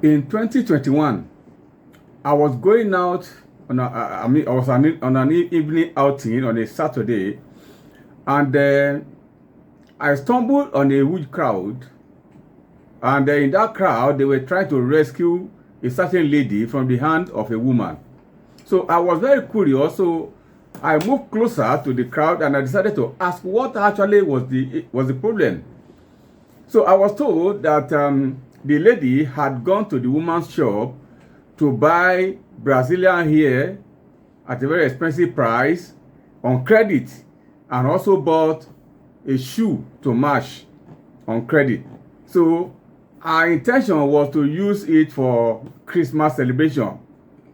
In 2021, I was going out on an evening outing on a Saturday, and I stumbled on a huge crowd. And in that crowd, they were trying to rescue a certain lady from the hand of a woman. So I was very curious. So I moved closer to the crowd and I decided to ask what actually was the problem. So I was told that the lady had gone to the woman's shop to buy Brazilian hair at a very expensive price on credit, and also bought a shoe to match on credit. So our intention was to use it for Christmas celebration.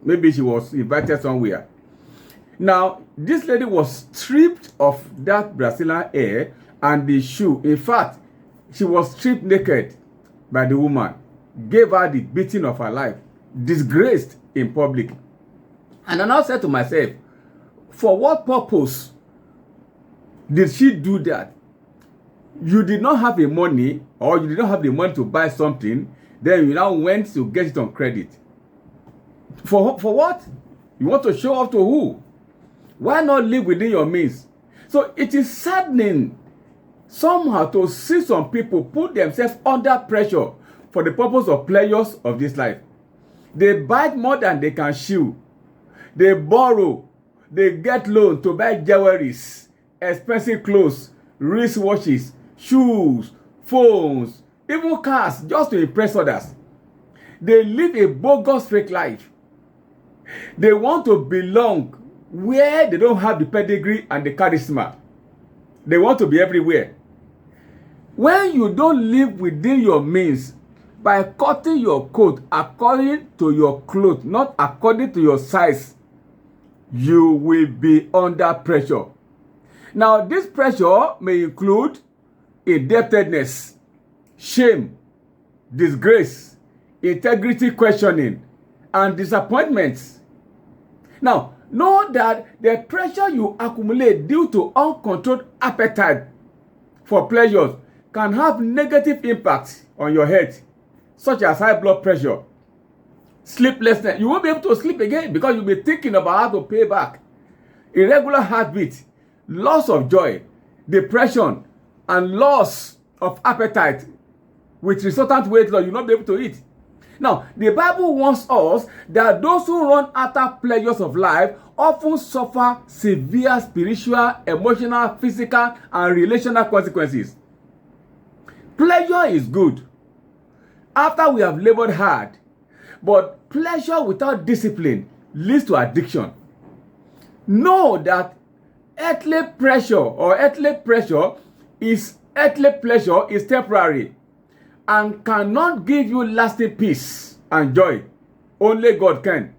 Maybe she was invited somewhere. Now, this lady was stripped of that Brazilian hair and the shoe. In fact, she was stripped naked by the woman, gave her the beating of her life, disgraced in public. And I now said to myself, for what purpose did she do that? You did not have the money, or you did not have the money to buy something, then you now went to get it on credit. For what? You want to show off to who? Why not live within your means? So it is saddening somehow to see some people put themselves under pressure for the purpose of pleasures of this life. They bite more than they can chew. They borrow. They get loan to buy jewelries, expensive clothes, wristwatches, shoes, phones, even cars, just to impress others. They live a bogus fake life. They want to belong where they don't have the pedigree and the charisma. They want to be everywhere. When you don't live within your means, by cutting your coat according to your clothes, not according to your size, you will be under pressure. Now, this pressure may include indebtedness, shame, disgrace, integrity questioning, and disappointments. Now, know that the pressure you accumulate due to uncontrolled appetite for pleasures can have negative impacts on your health, such as high blood pressure, sleeplessness. You won't be able to sleep again because you'll be thinking about how to pay back, irregular heartbeat, loss of joy, depression, and loss of appetite with resultant weight loss. You'll not be able to eat. Now, the Bible warns us that those who run after pleasures of life often suffer severe spiritual, emotional, physical, and relational consequences. Pleasure is good after we have labored hard, but pleasure without discipline leads to addiction. Know that earthly pleasure is temporary and cannot give you lasting peace and joy. Only God can.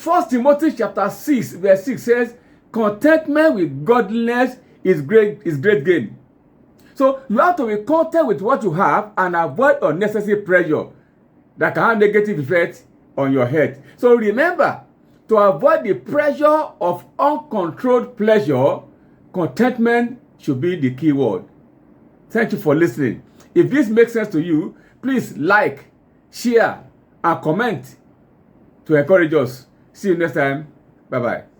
1 Timothy chapter 6 verse 6 says, contentment with godliness is great gain. So you have to be content with what you have and avoid unnecessary pressure that can have negative effects on your health. So remember, to avoid the pressure of uncontrolled pleasure, contentment should be the key word. Thank you for listening. If this makes sense to you, please like, share, and comment to encourage us. See you next time. Bye-bye.